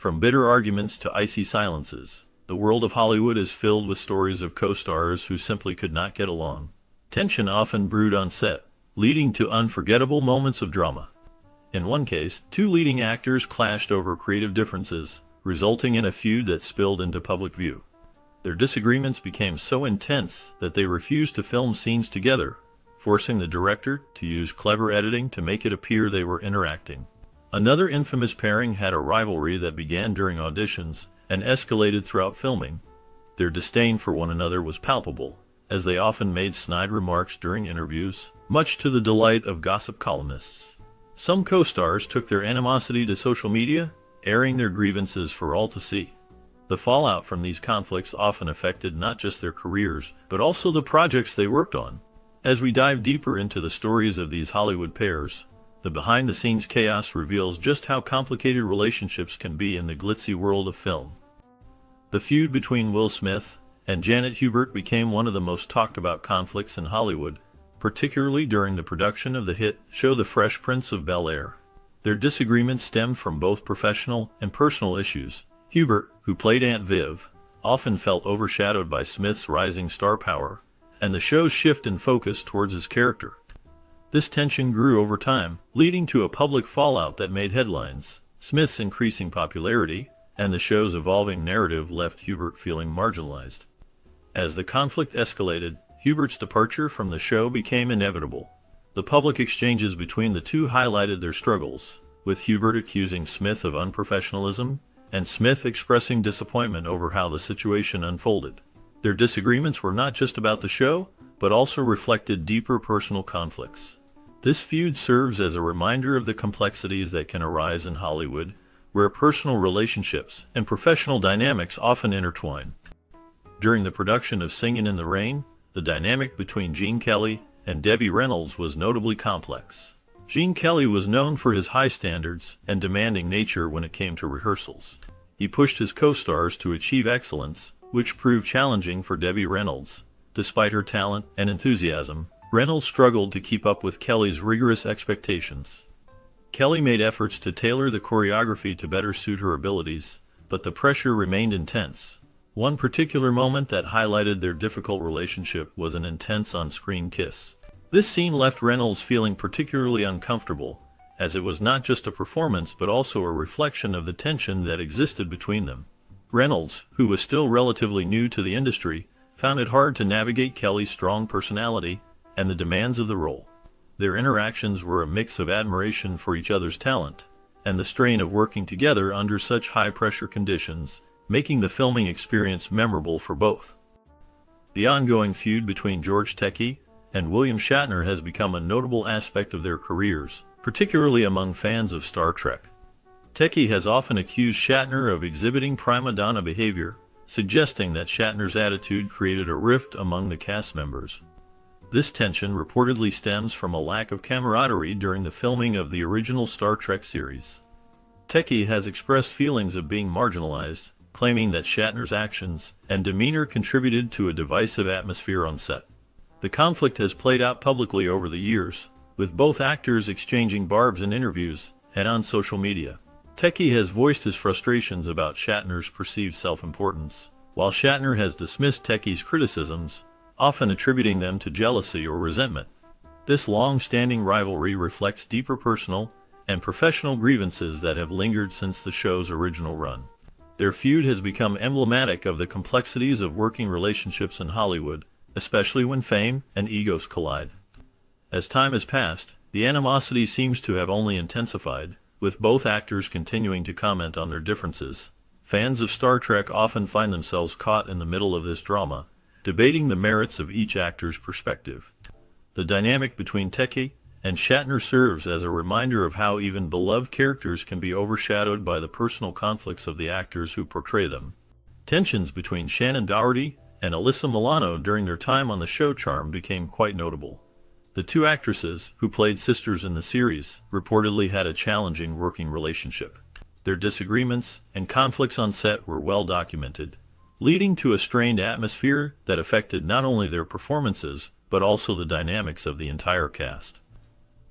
From bitter arguments to icy silences, the world of Hollywood is filled with stories of co-stars who simply could not get along. Tension often brewed on set, leading to unforgettable moments of drama. In one case, two leading actors clashed over creative differences, resulting in a feud that spilled into public view. Their disagreements became so intense that they refused to film scenes together, forcing the director to use clever editing to make it appear they were interacting. Another infamous pairing had a rivalry that began during auditions and escalated throughout filming. Their disdain for one another was palpable, as they often made snide remarks during interviews, much to the delight of gossip columnists. Some co-stars took their animosity to social media, airing their grievances for all to see. The fallout from these conflicts often affected not just their careers, but also the projects they worked on. As we dive deeper into the stories of these Hollywood pairs, the behind-the-scenes chaos reveals just how complicated relationships can be in the glitzy world of film. The feud between Will Smith and Janet Hubert became one of the most talked-about conflicts in Hollywood, particularly during the production of the hit show The Fresh Prince of Bel-Air. Their disagreements stemmed from both professional and personal issues. Hubert, who played Aunt Viv, often felt overshadowed by Smith's rising star power, and the show's shift in focus towards his character. This tension grew over time, leading to a public fallout that made headlines. Smith's increasing popularity and the show's evolving narrative left Hubert feeling marginalized. As the conflict escalated, Hubert's departure from the show became inevitable. The public exchanges between the two highlighted their struggles, with Hubert accusing Smith of unprofessionalism and Smith expressing disappointment over how the situation unfolded. Their disagreements were not just about the show, but also reflected deeper personal conflicts. This feud serves as a reminder of the complexities that can arise in Hollywood, where personal relationships and professional dynamics often intertwine. During the production of Singin' in the Rain, the dynamic between Gene Kelly and Debbie Reynolds was notably complex. Gene Kelly was known for his high standards and demanding nature when it came to rehearsals. He pushed his co-stars to achieve excellence, which proved challenging for Debbie Reynolds. Despite her talent and enthusiasm, Reynolds struggled to keep up with Kelly's rigorous expectations. Kelly made efforts to tailor the choreography to better suit her abilities, but the pressure remained intense. One particular moment that highlighted their difficult relationship was an intense on-screen kiss. This scene left Reynolds feeling particularly uncomfortable, as it was not just a performance but also a reflection of the tension that existed between them. Reynolds, who was still relatively new to the industry, found it hard to navigate Kelly's strong personality and the demands of the role. Their interactions were a mix of admiration for each other's talent and the strain of working together under such high-pressure conditions, making the filming experience memorable for both. The ongoing feud between George Takei and William Shatner has become a notable aspect of their careers, particularly among fans of Star Trek. Takei has often accused Shatner of exhibiting prima donna behavior, suggesting that Shatner's attitude created a rift among the cast members. This tension reportedly stems from a lack of camaraderie during the filming of the original Star Trek series. Takei has expressed feelings of being marginalized, claiming that Shatner's actions and demeanor contributed to a divisive atmosphere on set. The conflict has played out publicly over the years, with both actors exchanging barbs in interviews and on social media. Takei has voiced his frustrations about Shatner's perceived self-importance, while Shatner has dismissed Takei's criticisms, often attributing them to jealousy or resentment. This long-standing rivalry reflects deeper personal and professional grievances that have lingered since the show's original run. Their feud has become emblematic of the complexities of working relationships in Hollywood, especially when fame and egos collide. As time has passed, the animosity seems to have only intensified, with both actors continuing to comment on their differences. Fans of Star Trek often find themselves caught in the middle of this drama, debating the merits of each actor's perspective. The dynamic between Takei and Shatner serves as a reminder of how even beloved characters can be overshadowed by the personal conflicts of the actors who portray them. Tensions between Shannon Doherty and Alyssa Milano during their time on the show Charmed became quite notable. The two actresses, who played sisters in the series, reportedly had a challenging working relationship. Their disagreements and conflicts on set were well documented, leading to a strained atmosphere that affected not only their performances, but also the dynamics of the entire cast.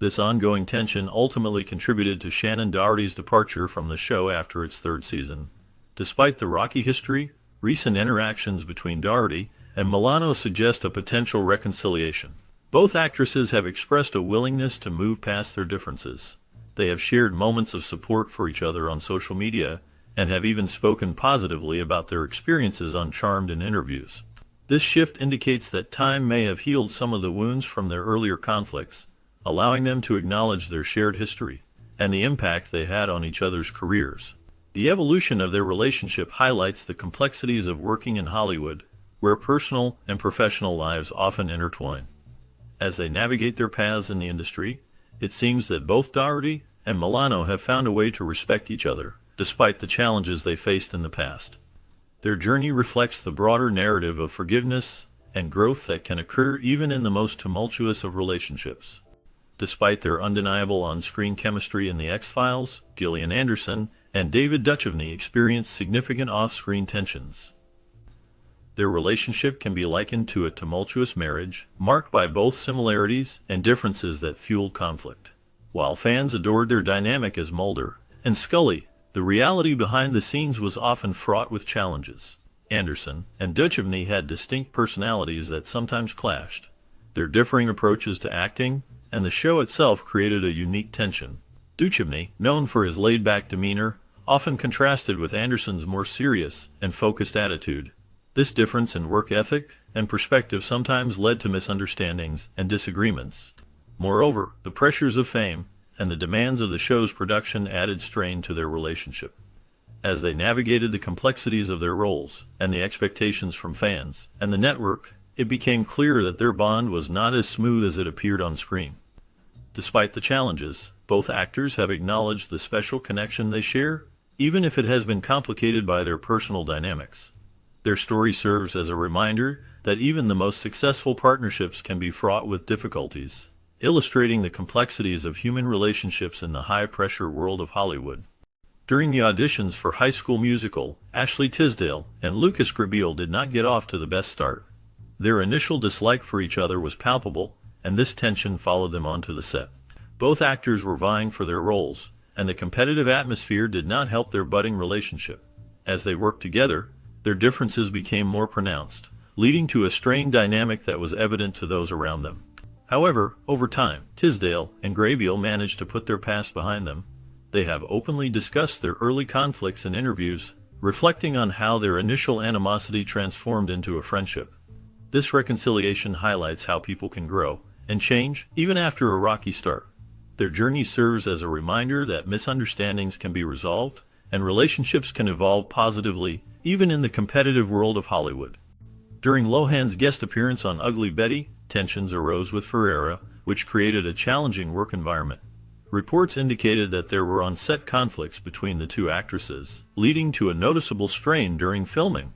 This ongoing tension ultimately contributed to Shannon Doherty's departure from the show after its third season. Despite the rocky history, recent interactions between Doherty and Milano suggest a potential reconciliation. Both actresses have expressed a willingness to move past their differences. They have shared moments of support for each other on social media and have even spoken positively about their experiences on Charmed in interviews. This shift indicates that time may have healed some of the wounds from their earlier conflicts, allowing them to acknowledge their shared history and the impact they had on each other's careers. The evolution of their relationship highlights the complexities of working in Hollywood, where personal and professional lives often intertwine. As they navigate their paths in the industry, it seems that both Doherty and Milano have found a way to respect each other, despite the challenges they faced in the past. Their journey reflects the broader narrative of forgiveness and growth that can occur even in the most tumultuous of relationships. Despite their undeniable on-screen chemistry in The X-Files, Gillian Anderson and David Duchovny experienced significant off-screen tensions. Their relationship can be likened to a tumultuous marriage, marked by both similarities and differences that fueled conflict. While fans adored their dynamic as Mulder and Scully, the reality behind the scenes was often fraught with challenges. Anderson and Duchovny had distinct personalities that sometimes clashed. Their differing approaches to acting and the show itself created a unique tension. Duchovny, known for his laid-back demeanor, often contrasted with Anderson's more serious and focused attitude. This difference in work ethic and perspective sometimes led to misunderstandings and disagreements. Moreover, the pressures of fame and the demands of the show's production added strain to their relationship. As they navigated the complexities of their roles and the expectations from fans and the network, it became clear that their bond was not as smooth as it appeared on screen. Despite the challenges, both actors have acknowledged the special connection they share, even if it has been complicated by their personal dynamics. Their story serves as a reminder that even the most successful partnerships can be fraught with difficulties, illustrating the complexities of human relationships in the high-pressure world of Hollywood. During the auditions for High School Musical, Ashley Tisdale and Lucas Grabeel did not get off to the best start. Their initial dislike for each other was palpable, and this tension followed them onto the set. Both actors were vying for their roles, and the competitive atmosphere did not help their budding relationship. As they worked together, their differences became more pronounced, leading to a strained dynamic that was evident to those around them. However, over time, Tisdale and Grabeel managed to put their past behind them. They have openly discussed their early conflicts in interviews, reflecting on how their initial animosity transformed into a friendship. This reconciliation highlights how people can grow and change even after a rocky start. Their journey serves as a reminder that misunderstandings can be resolved and relationships can evolve positively even in the competitive world of Hollywood. During Lohan's guest appearance on Ugly Betty, tensions arose with Ferrera, which created a challenging work environment. Reports indicated that there were on-set conflicts between the two actresses, leading to a noticeable strain during filming.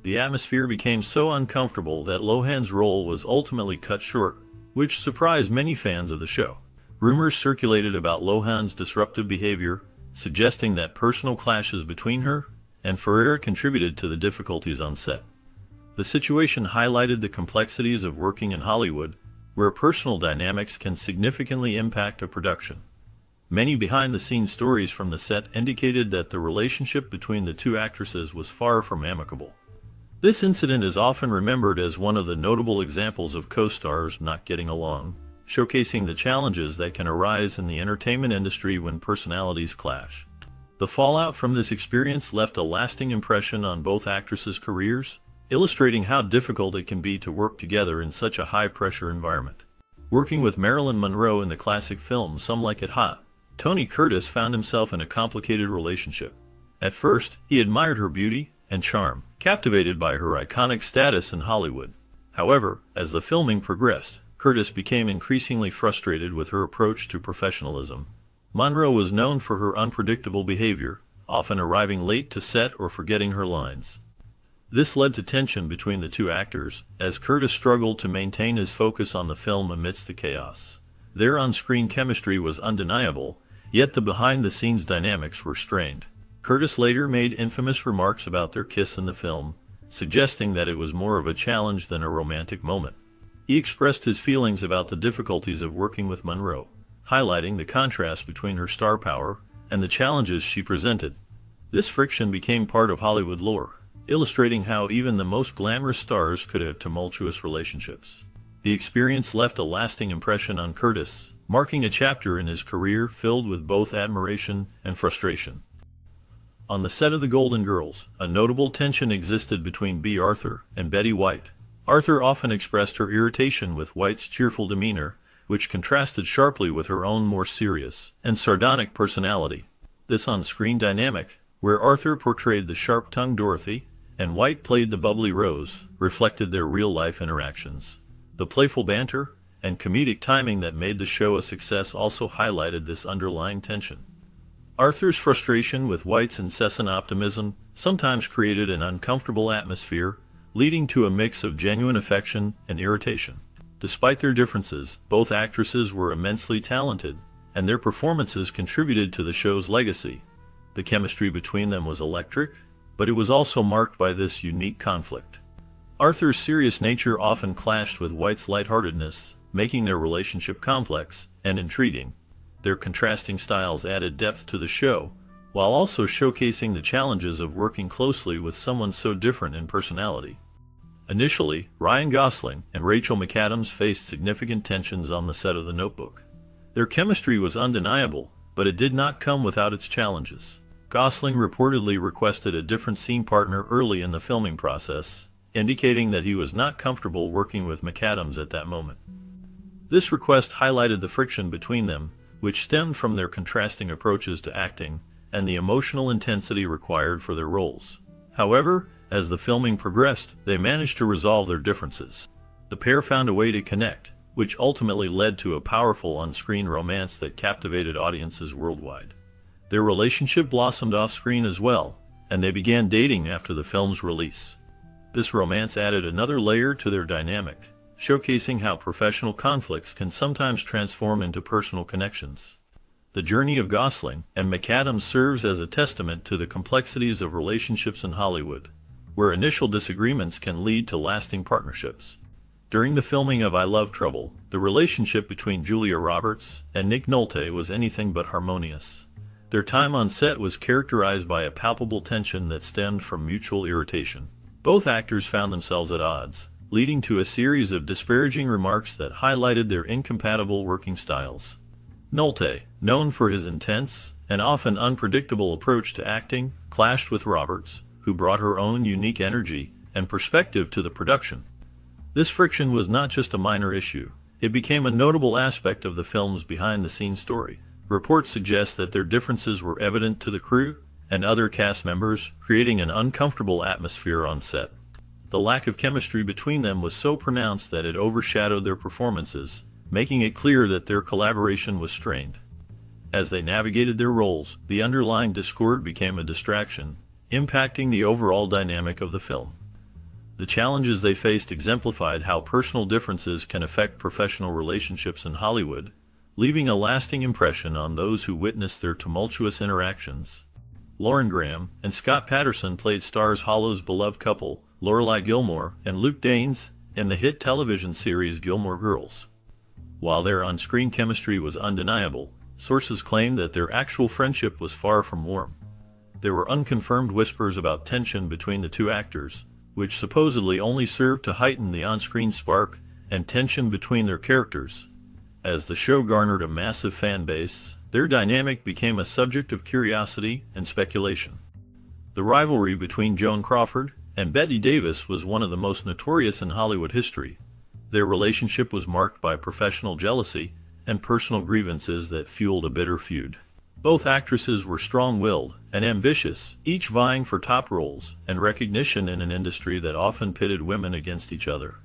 The atmosphere became so uncomfortable that Lohan's role was ultimately cut short, which surprised many fans of the show. Rumors circulated about Lohan's disruptive behavior, suggesting that personal clashes between her and Ferrera contributed to the difficulties on set. The situation highlighted the complexities of working in Hollywood, where personal dynamics can significantly impact a production. Many behind-the-scenes stories from the set indicated that the relationship between the two actresses was far from amicable. This incident is often remembered as one of the notable examples of co-stars not getting along, showcasing the challenges that can arise in the entertainment industry when personalities clash. The fallout from this experience left a lasting impression on both actresses' careers, illustrating how difficult it can be to work together in such a high-pressure environment. Working with Marilyn Monroe in the classic film Some Like It Hot, Tony Curtis found himself in a complicated relationship. At first, he admired her beauty and charm, captivated by her iconic status in Hollywood. However, as the filming progressed, Curtis became increasingly frustrated with her approach to professionalism. Monroe was known for her unpredictable behavior, often arriving late to set or forgetting her lines. This led to tension between the two actors, as Curtis struggled to maintain his focus on the film amidst the chaos. Their on-screen chemistry was undeniable, yet the behind-the-scenes dynamics were strained. Curtis later made infamous remarks about their kiss in the film, suggesting that it was more of a challenge than a romantic moment. He expressed his feelings about the difficulties of working with Monroe, highlighting the contrast between her star power and the challenges she presented. This friction became part of Hollywood lore, illustrating how even the most glamorous stars could have tumultuous relationships. The experience left a lasting impression on Curtis, marking a chapter in his career filled with both admiration and frustration. On the set of The Golden Girls, a notable tension existed between Bea Arthur and Betty White. Arthur often expressed her irritation with White's cheerful demeanor, which contrasted sharply with her own more serious and sardonic personality. This on-screen dynamic, where Arthur portrayed the sharp-tongued Dorothy and White played the bubbly Rose, reflected their real-life interactions. The playful banter and comedic timing that made the show a success also highlighted this underlying tension. Arthur's frustration with White's incessant optimism sometimes created an uncomfortable atmosphere, leading to a mix of genuine affection and irritation. Despite their differences, both actresses were immensely talented, and their performances contributed to the show's legacy. The chemistry between them was electric, but it was also marked by this unique conflict. Arthur's serious nature often clashed with White's lightheartedness, making their relationship complex and intriguing. Their contrasting styles added depth to the show, while also showcasing the challenges of working closely with someone so different in personality. Initially, Ryan Gosling and Rachel McAdams faced significant tensions on the set of The Notebook. Their chemistry was undeniable, but it did not come without its challenges. Gosling reportedly requested a different scene partner early in the filming process, indicating that he was not comfortable working with McAdams at that moment. This request highlighted the friction between them, which stemmed from their contrasting approaches to acting and the emotional intensity required for their roles. However, as the filming progressed, they managed to resolve their differences. The pair found a way to connect, which ultimately led to a powerful on-screen romance that captivated audiences worldwide. Their relationship blossomed off-screen as well, and they began dating after the film's release. This romance added another layer to their dynamic, showcasing how professional conflicts can sometimes transform into personal connections. The journey of Gosling and McAdams serves as a testament to the complexities of relationships in Hollywood, where initial disagreements can lead to lasting partnerships. During the filming of I Love Trouble, the relationship between Julia Roberts and Nick Nolte was anything but harmonious. Their time on set was characterized by a palpable tension that stemmed from mutual irritation. Both actors found themselves at odds, leading to a series of disparaging remarks that highlighted their incompatible working styles. Nolte, known for his intense and often unpredictable approach to acting, clashed with Roberts, who brought her own unique energy and perspective to the production. This friction was not just a minor issue, it became a notable aspect of the film's behind-the-scenes story. Reports suggest that their differences were evident to the crew and other cast members, creating an uncomfortable atmosphere on set. The lack of chemistry between them was so pronounced that it overshadowed their performances, making it clear that their collaboration was strained. As they navigated their roles, the underlying discord became a distraction, impacting the overall dynamic of the film. The challenges they faced exemplified how personal differences can affect professional relationships in Hollywood, leaving a lasting impression on those who witnessed their tumultuous interactions. Lauren Graham and Scott Patterson played stars Hollow's beloved couple, Lorelai Gilmore and Luke Danes, in the hit television series Gilmore Girls. While their on-screen chemistry was undeniable, sources claimed that their actual friendship was far from warm. There were unconfirmed whispers about tension between the two actors, which supposedly only served to heighten the on-screen spark and tension between their characters. As the show garnered a massive fan base, their dynamic became a subject of curiosity and speculation. The rivalry between Joan Crawford and Bette Davis was one of the most notorious in Hollywood history. Their relationship was marked by professional jealousy and personal grievances that fueled a bitter feud. Both actresses were strong-willed and ambitious, each vying for top roles and recognition in an industry that often pitted women against each other.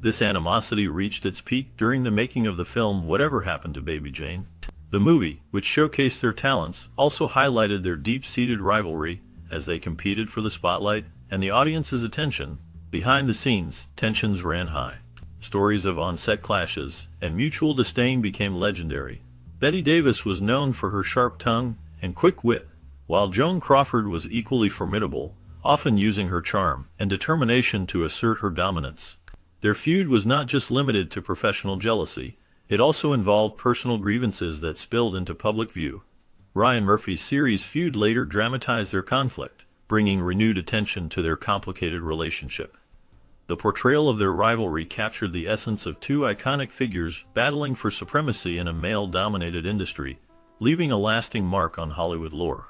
This animosity reached its peak during the making of the film Whatever Happened to Baby Jane. The movie, which showcased their talents, also highlighted their deep-seated rivalry as they competed for the spotlight and the audience's attention. Behind the scenes, tensions ran high. Stories of on-set clashes and mutual disdain became legendary. Bette Davis was known for her sharp tongue and quick wit, while Joan Crawford was equally formidable, often using her charm and determination to assert her dominance. Their feud was not just limited to professional jealousy, It also involved personal grievances that spilled into public view. Ryan Murphy's series Feud later dramatized their conflict, bringing renewed attention to their complicated relationship. The portrayal of their rivalry captured the essence of two iconic figures battling for supremacy in a male-dominated industry, leaving a lasting mark on Hollywood lore.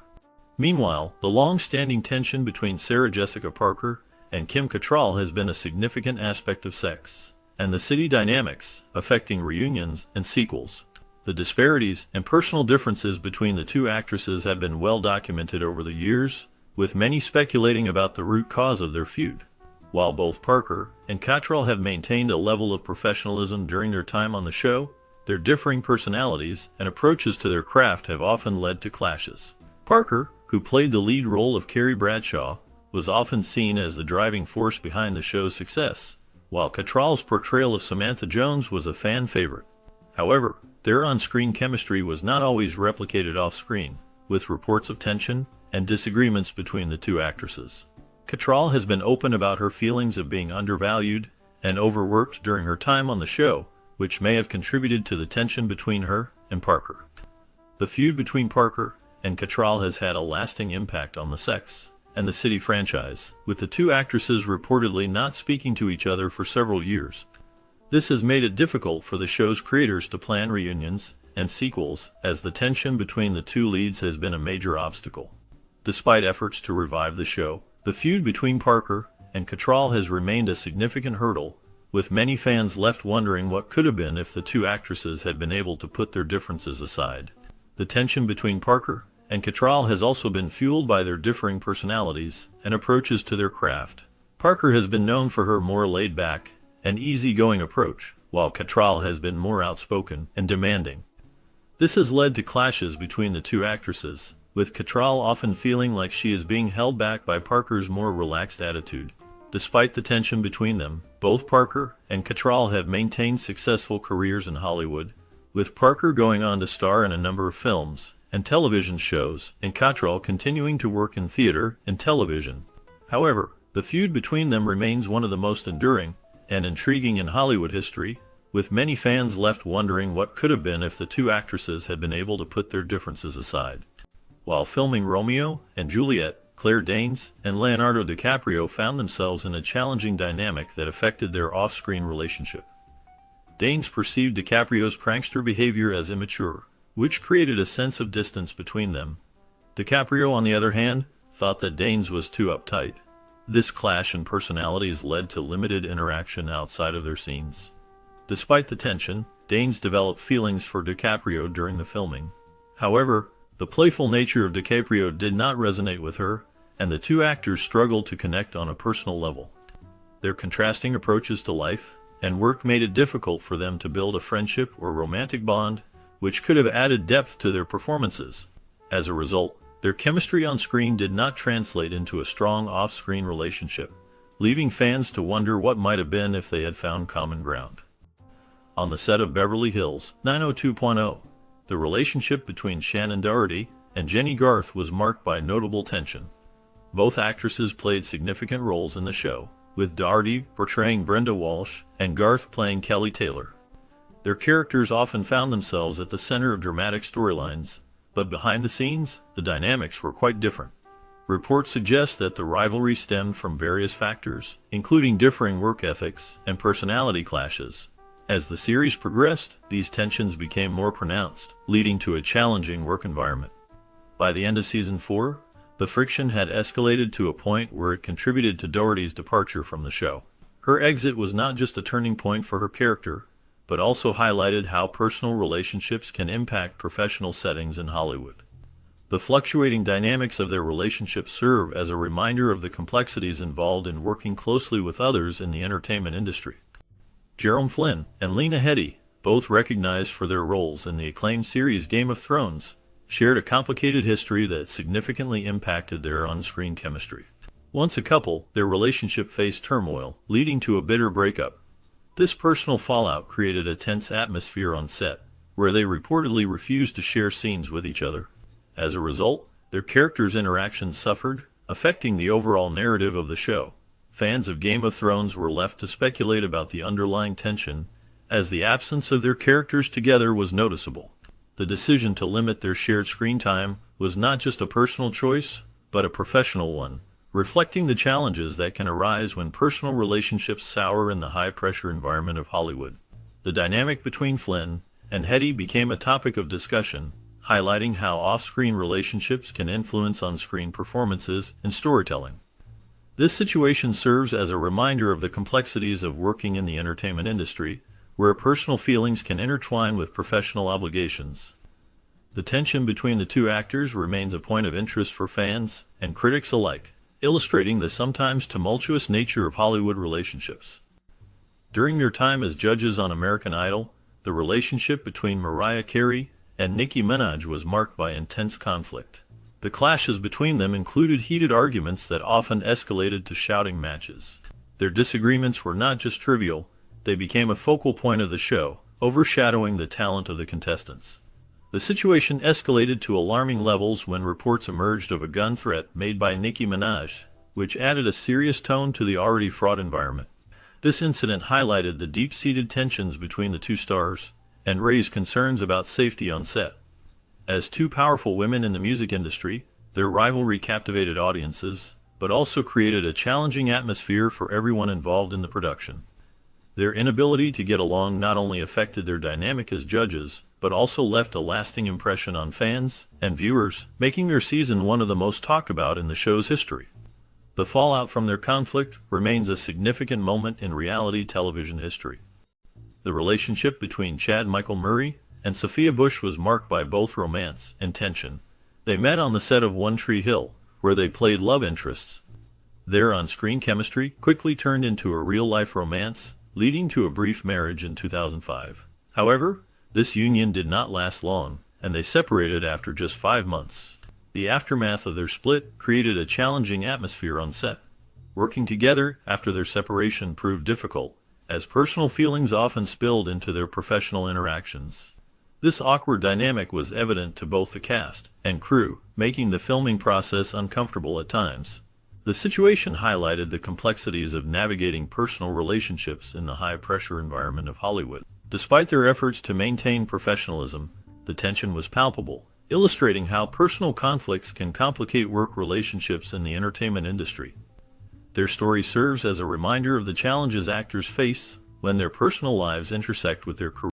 Meanwhile, the long-standing tension between Sarah Jessica Parker and Kim Cattrall has been a significant aspect of Sex and the City dynamics, affecting reunions and sequels. The disparities and personal differences between the two actresses have been well documented over the years, with many speculating about the root cause of their feud. While both Parker and Cattrall have maintained a level of professionalism during their time on the show, their differing personalities and approaches to their craft have often led to clashes. Parker, who played the lead role of Carrie Bradshaw, was often seen as the driving force behind the show's success, while Cattrall's portrayal of Samantha Jones was a fan favorite. However, their on-screen chemistry was not always replicated off-screen, with reports of tension and disagreements between the two actresses. Cattrall has been open about her feelings of being undervalued and overworked during her time on the show, which may have contributed to the tension between her and Parker. The feud between Parker and Cattrall has had a lasting impact on the Sex and the City franchise, with the two actresses reportedly not speaking to each other for several years. This has made it difficult for the show's creators to plan reunions and sequels, as the tension between the two leads has been a major obstacle. Despite efforts to revive the show, the feud between Parker and Cattrall has remained a significant hurdle, with many fans left wondering what could have been if the two actresses had been able to put their differences aside. The tension between Parker and Cattrall has also been fueled by their differing personalities and approaches to their craft. Parker has been known for her more laid-back and easygoing approach, while Cattrall has been more outspoken and demanding. This has led to clashes between the two actresses, with Cattrall often feeling like she is being held back by Parker's more relaxed attitude. Despite the tension between them, both Parker and Cattrall have maintained successful careers in Hollywood, with Parker going on to star in a number of films and television shows, and Cattrall continuing to work in theater and television. However, the feud between them remains one of the most enduring and intriguing in Hollywood history, with many fans left wondering what could have been if the two actresses had been able to put their differences aside. While filming Romeo and Juliet, Claire Danes and Leonardo DiCaprio found themselves in a challenging dynamic that affected their off-screen relationship. Danes perceived DiCaprio's prankster behavior as immature, which created a sense of distance between them. DiCaprio, on the other hand, thought that Danes was too uptight. This clash in personalities led to limited interaction outside of their scenes. Despite the tension, Danes developed feelings for DiCaprio during the filming. However, the playful nature of DiCaprio did not resonate with her, and the two actors struggled to connect on a personal level. Their contrasting approaches to life and work made it difficult for them to build a friendship or romantic bond, which could have added depth to their performances. As a result, their chemistry on screen did not translate into a strong off-screen relationship, leaving fans to wonder what might have been if they had found common ground. On the set of Beverly Hills 90210, the relationship between Shannon Doherty and Jenny Garth was marked by notable tension. Both actresses played significant roles in the show, with Doherty portraying Brenda Walsh and Garth playing Kelly Taylor. Their characters often found themselves at the center of dramatic storylines, but behind the scenes, the dynamics were quite different. Reports suggest that the rivalry stemmed from various factors, including differing work ethics and personality clashes. As the series progressed, these tensions became more pronounced, leading to a challenging work environment. By the end of season 4, the friction had escalated to a point where it contributed to Doherty's departure from the show. Her exit was not just a turning point for her character, but also highlighted how personal relationships can impact professional settings in Hollywood. The fluctuating dynamics of their relationship serve as a reminder of the complexities involved in working closely with others in the entertainment industry. Jerome Flynn and Lena Headey, both recognized for their roles in the acclaimed series Game of Thrones, shared a complicated history that significantly impacted their on-screen chemistry. Once a couple, their relationship faced turmoil, leading to a bitter breakup. This personal fallout created a tense atmosphere on set, where they reportedly refused to share scenes with each other. As a result, their characters' interactions suffered, affecting the overall narrative of the show. Fans of Game of Thrones were left to speculate about the underlying tension as the absence of their characters together was noticeable. The decision to limit their shared screen time was not just a personal choice, but a professional one, reflecting the challenges that can arise when personal relationships sour in the high-pressure environment of Hollywood. The dynamic between Flynn and Hetty became a topic of discussion, highlighting how off-screen relationships can influence on-screen performances and storytelling. This situation serves as a reminder of the complexities of working in the entertainment industry, where personal feelings can intertwine with professional obligations. The tension between the two actors remains a point of interest for fans and critics alike, illustrating the sometimes tumultuous nature of Hollywood relationships. During their time as judges on American Idol, the relationship between Mariah Carey and Nicki Minaj was marked by intense conflict. The clashes between them included heated arguments that often escalated to shouting matches. Their disagreements were not just trivial, they became a focal point of the show, overshadowing the talent of the contestants. The situation escalated to alarming levels when reports emerged of a gun threat made by Nicki Minaj, which added a serious tone to the already fraught environment. This incident highlighted the deep-seated tensions between the two stars and raised concerns about safety on set. As two powerful women in the music industry, their rivalry captivated audiences, but also created a challenging atmosphere for everyone involved in the production. Their inability to get along not only affected their dynamic as judges, but also left a lasting impression on fans and viewers, making their season one of the most talked about in the show's history. The fallout from their conflict remains a significant moment in reality television history. The relationship between Chad Michael Murray and Sophia Bush was marked by both romance and tension. They met on the set of One Tree Hill, where they played love interests. Their on-screen chemistry quickly turned into a real-life romance, leading to a brief marriage in 2005. However, this union did not last long, and they separated after just 5 months. The aftermath of their split created a challenging atmosphere on set. Working together after their separation proved difficult, as personal feelings often spilled into their professional interactions. This awkward dynamic was evident to both the cast and crew, making the filming process uncomfortable at times. The situation highlighted the complexities of navigating personal relationships in the high-pressure environment of Hollywood. Despite their efforts to maintain professionalism, the tension was palpable, illustrating how personal conflicts can complicate work relationships in the entertainment industry. Their story serves as a reminder of the challenges actors face when their personal lives intersect with their career.